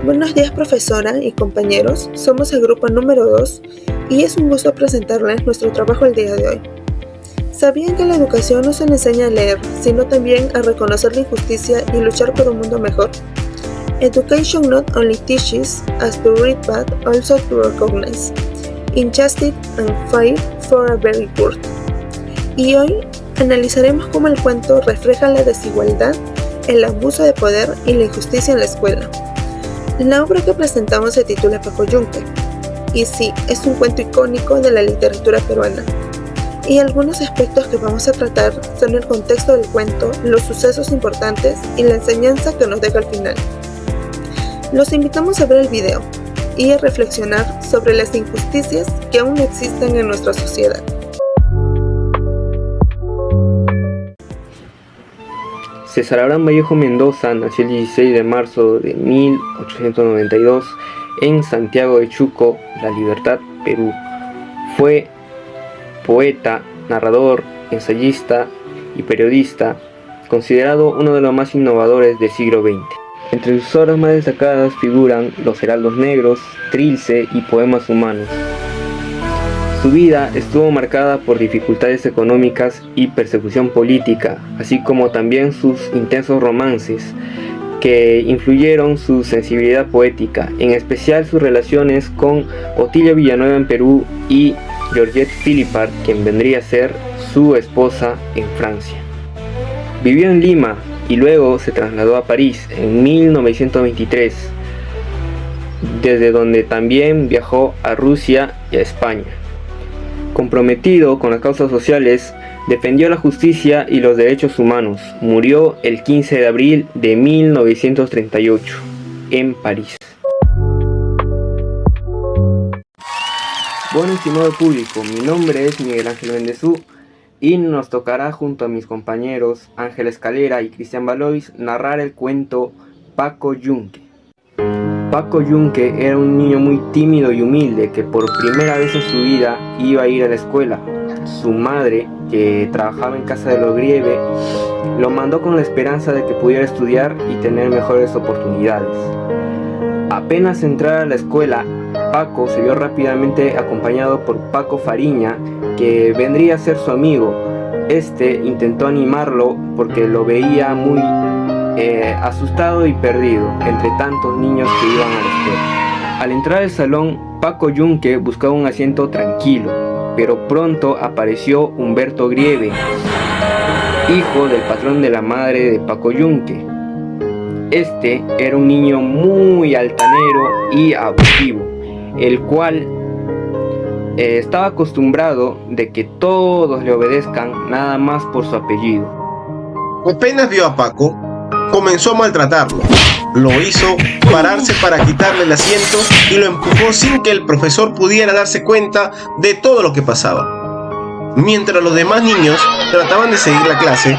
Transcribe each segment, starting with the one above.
Buenos días, profesora y compañeros. Somos el grupo número 2 y es un gusto presentarles nuestro trabajo el día de hoy. ¿Sabían que la educación no se le enseña a leer, sino también a reconocer la injusticia y luchar por un mundo mejor? Education not only teaches us to read but also to recognize injustice and fight for a very good. Y hoy analizaremos cómo el cuento refleja la desigualdad, el abuso de poder y la injusticia en la escuela. La obra que presentamos se titula Paco Yunque, y sí, es un cuento icónico de la literatura peruana. Y algunos aspectos que vamos a tratar son el contexto del cuento, los sucesos importantes y la enseñanza que nos deja al final. Los invitamos a ver el video y a reflexionar sobre las injusticias que aún existen en nuestra sociedad. César Abraham Vallejo Mendoza nació el 16 de marzo de 1892 en Santiago de Chuco, La Libertad, Perú. Fue poeta, narrador, ensayista y periodista, considerado uno de los más innovadores del siglo XX. Entre sus obras más destacadas figuran Los Heraldos Negros, Trilce y Poemas Humanos. Su vida estuvo marcada por dificultades económicas y persecución política, así como también sus intensos romances, que influyeron su sensibilidad poética, en especial sus relaciones con Otilia Villanueva en Perú y Georgette Philippart, quien vendría a ser su esposa en Francia. Vivió en Lima y luego se trasladó a París en 1923, desde donde también viajó a Rusia y a España. Comprometido con las causas sociales, defendió la justicia y los derechos humanos. Murió el 15 de abril de 1938 en París. Bueno, estimado público, mi nombre es Miguel Ángel Bendezú y nos tocará junto a mis compañeros Ángel Escalera y Cristian Valois narrar el cuento Paco Yunque. Paco Yunque era un niño muy tímido y humilde que por primera vez en su vida iba a ir a la escuela. Su madre, que trabajaba en casa de los Grieve, lo mandó con la esperanza de que pudiera estudiar y tener mejores oportunidades. Apenas entrar a la escuela, Paco se vio rápidamente acompañado por Paco Fariña, que vendría a ser su amigo. Este intentó animarlo porque lo veía muy asustado y perdido entre tantos niños que iban a la escuela. Al entrar al salón, Paco Yunque buscaba un asiento tranquilo, pero pronto apareció Humberto Grieve, hijo del patrón de la madre de Paco Yunque. Este era un niño muy altanero y abusivo, el cual estaba acostumbrado de que todos le obedezcan nada más por su apellido. Apenas vio a Paco, comenzó a maltratarlo. Lo hizo pararse para quitarle el asiento y lo empujó sin que el profesor pudiera darse cuenta de todo lo que pasaba. Mientras los demás niños trataban de seguir la clase,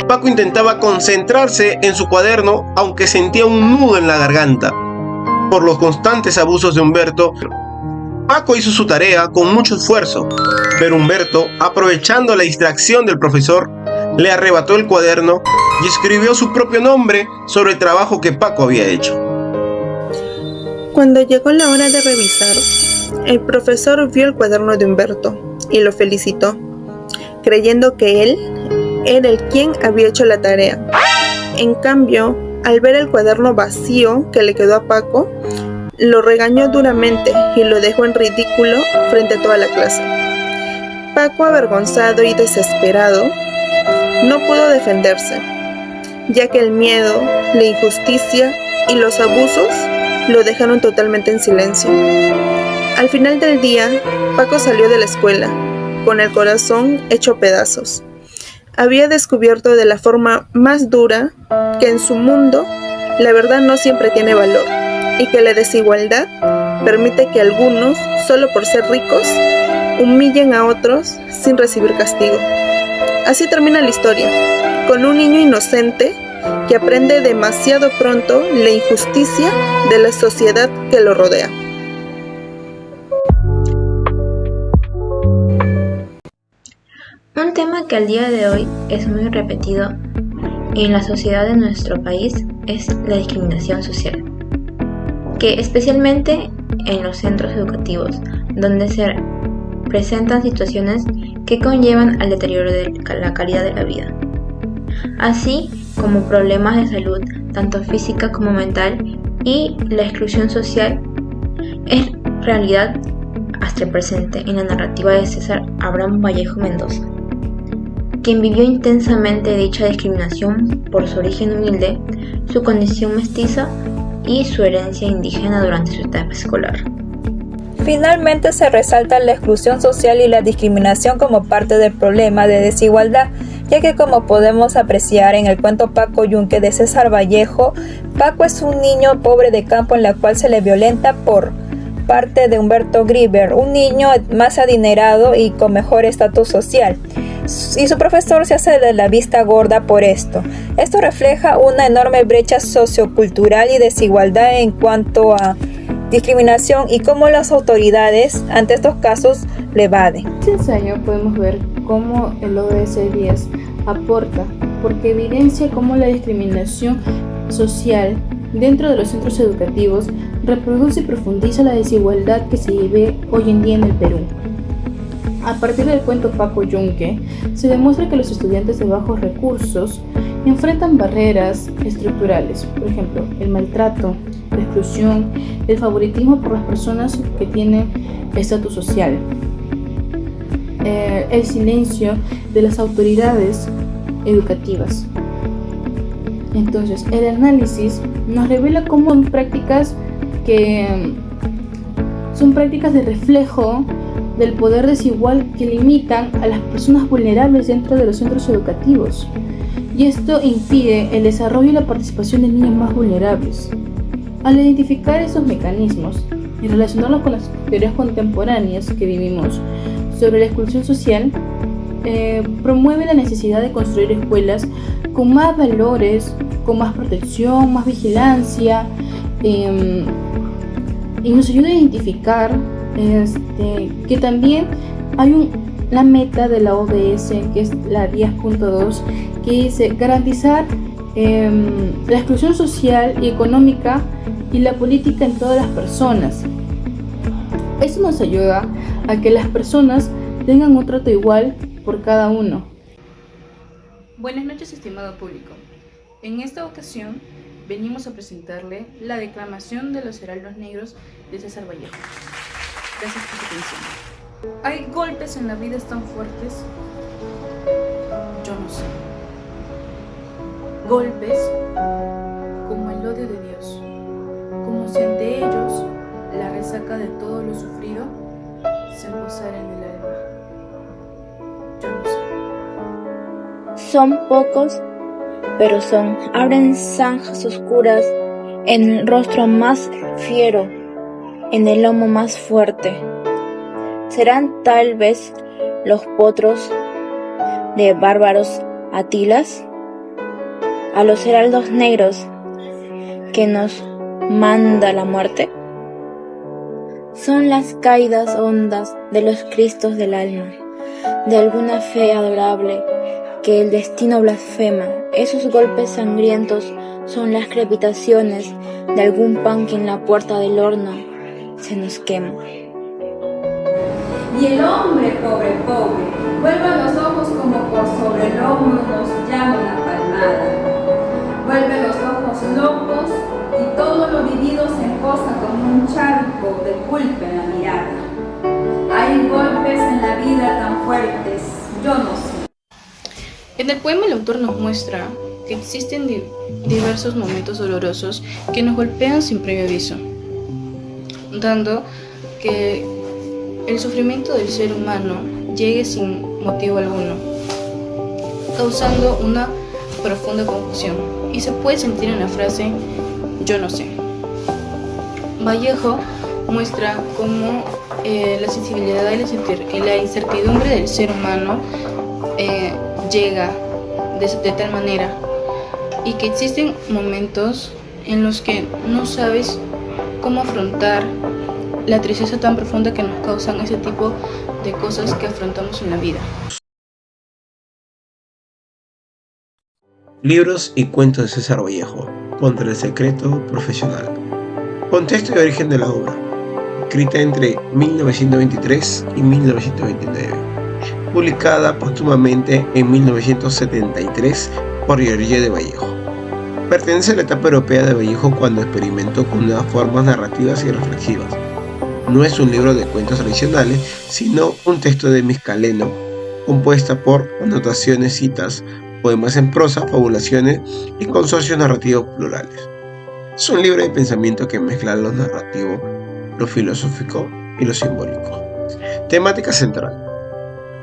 Paco intentaba concentrarse en su cuaderno, aunque sentía un nudo en la garganta por los constantes abusos de Humberto. Paco hizo su tarea con mucho esfuerzo, pero Humberto, aprovechando la distracción del profesor, le arrebató el cuaderno y escribió su propio nombre sobre el trabajo que Paco había hecho. Cuando llegó la hora de revisar, el profesor vio el cuaderno de Humberto y lo felicitó, creyendo que él era el quien había hecho la tarea. En cambio, al ver el cuaderno vacío que le quedó a Paco, lo regañó duramente y lo dejó en ridículo frente a toda la clase. Paco, avergonzado y desesperado, no pudo defenderse, ya que el miedo, la injusticia y los abusos lo dejaron totalmente en silencio. Al final del día, Paco salió de la escuela, con el corazón hecho pedazos. Había descubierto de la forma más dura que en su mundo la verdad no siempre tiene valor y que la desigualdad permite que algunos, solo por ser ricos, humillen a otros sin recibir castigo. Así termina la historia, con un niño inocente que aprende demasiado pronto la injusticia de la sociedad que lo rodea. Un tema que al día de hoy es muy repetido en la sociedad de nuestro país es la discriminación social. que especialmente en los centros educativos, donde se presentan situaciones que conllevan al deterioro de la calidad de la vida, así como problemas de salud, tanto física como mental, y la exclusión social es realidad hasta el presente en la narrativa de César Abraham Vallejo Mendoza, quien vivió intensamente dicha discriminación por su origen humilde, su condición mestiza y su herencia indígena durante su etapa escolar. Finalmente se resalta la exclusión social y la discriminación como parte del problema de desigualdad, ya que como podemos apreciar en el cuento Paco Yunque de César Vallejo, Paco es un niño pobre de campo en la cual se le violenta por parte de Humberto Grieber, un niño más adinerado y con mejor estatus social. Y su profesor se hace de la vista gorda por esto. Esto refleja una enorme brecha sociocultural y desigualdad en cuanto a discriminación y cómo las autoridades ante estos casos lo evaden. En este ensayo podemos ver cómo el ODS 10 aporta, porque evidencia cómo la discriminación social dentro de los centros educativos reproduce y profundiza la desigualdad que se vive hoy en día en el Perú. A partir del cuento Paco Yunque, se demuestra que los estudiantes de bajos recursos enfrentan barreras estructurales, por ejemplo, el maltrato, la exclusión, el favoritismo por las personas que tienen estatus social, el silencio de las autoridades educativas. Entonces, el análisis nos revela cómo son prácticas de reflejo del poder desigual que limitan a las personas vulnerables dentro de los centros educativos, y esto impide el desarrollo y la participación de niños más vulnerables. Al identificar esos mecanismos y relacionarlos con las teorías contemporáneas que vivimos sobre la exclusión social, promueve la necesidad de construir escuelas con más valores, con más protección, más vigilancia, y nos ayuda a identificar que también hay la meta de la ODS, que es la 10.2, que dice garantizar la exclusión social y económica y la política en todas las personas. Eso nos ayuda a que las personas tengan un trato igual por cada uno. Buenas noches, estimado público. En esta ocasión venimos a presentarle la declamación de los heraldos negros de César Vallejo. Gracias por su atención. ¿Hay golpes en la vida tan fuertes? Yo no sé. Golpes como el odio de Dios, como si ante ellos la resaca de todo lo sufrido se posara en el alma. Yo no sé. Son pocos, pero son. Abren zanjas oscuras en el rostro más fiero, en el lomo más fuerte. Serán tal vez los potros de bárbaros Atilas, a los heraldos negros que nos manda la muerte. Son las caídas hondas de los cristos del alma, de alguna fe adorable que el destino blasfema. Esos golpes sangrientos son las crepitaciones de algún pan que en la puerta del horno se nos quema. Y el hombre pobre, vuelve los ojos como por sobre el lomo nos llama una palmada. Vuelve los ojos locos y todo lo vivido se posa como un charco de culpa en la mirada. Hay golpes en la vida tan fuertes, yo no sé. En el poema el autor nos muestra que existen diversos momentos dolorosos que nos golpean sin previo aviso, dando que el sufrimiento del ser humano llegue sin motivo alguno, causando una profunda confusión, y se puede sentir en la frase yo no sé. Vallejo muestra cómo la sensibilidad y la incertidumbre del ser humano llega de tal manera, y que existen momentos en los que no sabes cómo afrontar la tristeza tan profunda que nos causan ese tipo de cosas que afrontamos en la vida. Libros y cuentos de César Vallejo, contra el secreto profesional. Contexto y origen de la obra. Escrita entre 1923 y 1929. Publicada póstumamente en 1973 por Giorgio de Vallejo. Pertenece a la etapa europea de Vallejo cuando experimentó con nuevas formas narrativas y reflexivas. No es un libro de cuentos tradicionales, sino un texto de Miscaleno, compuesta por anotaciones, citas, poemas en prosa, fabulaciones y consorcios narrativos plurales. Es un libro de pensamiento que mezcla lo narrativo, lo filosófico y lo simbólico. Temática central.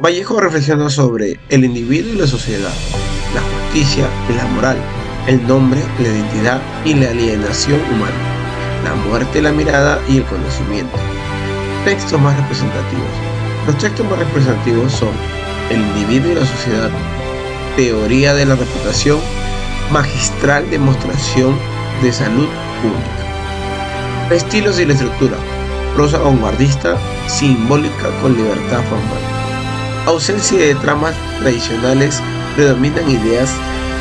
Vallejo reflexiona sobre el individuo y la sociedad, la justicia y la moral, el nombre, la identidad y la alienación humana, la muerte, la mirada y el conocimiento. Textos más representativos. Los textos más representativos son El individuo y la sociedad, Teoría de la reputación, Magistral demostración de salud pública. Estilos y la estructura. Prosa vanguardista, simbólica con libertad formal. Ausencia de tramas tradicionales, predominan ideas,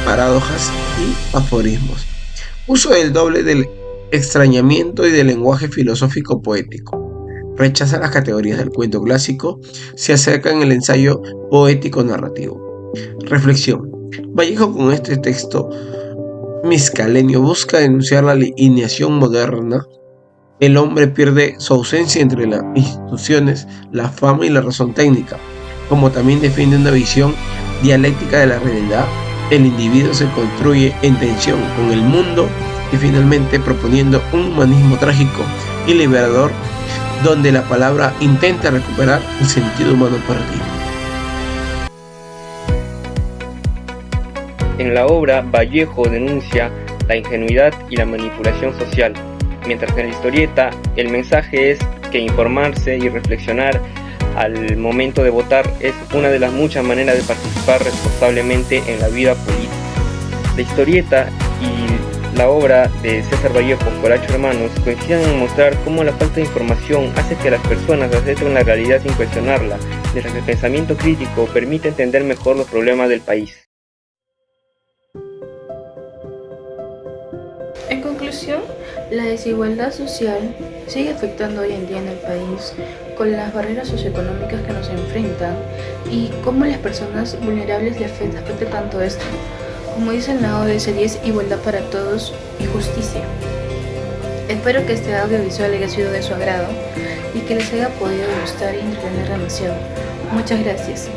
paradojas y aforismos. Uso del doble del extrañamiento y del lenguaje filosófico poético. Rechaza las categorías del cuento clásico, se acerca en el ensayo poético narrativo. Reflexión. Vallejo con este texto miscalenio busca denunciar la alineación moderna. El hombre pierde su ausencia entre las instituciones, la fama y la razón técnica, como también defiende una visión dialéctica de la realidad. El individuo se construye en tensión con el mundo y finalmente proponiendo un humanismo trágico y liberador donde la palabra intenta recuperar el sentido humano perdido. En la obra, Vallejo denuncia la ingenuidad y la manipulación social, mientras que en la historieta el mensaje es que informarse y reflexionar al momento de votar es una de las muchas maneras de participar responsablemente en la vida política. La historieta y la obra de César Vallejo, Coracho Hermanos, coinciden en mostrar cómo la falta de información hace que las personas acepten la realidad sin cuestionarla, mientras que el pensamiento crítico permite entender mejor los problemas del país. En conclusión, la desigualdad social sigue afectando hoy en día en el país con las barreras socioeconómicas que nos enfrentan y cómo las personas vulnerables le afecta tanto esto. Como dice en la ODS 10, igualdad para todos y justicia. Espero que este audiovisual haya sido de su agrado y que les haya podido gustar y entretener demasiado. Muchas gracias.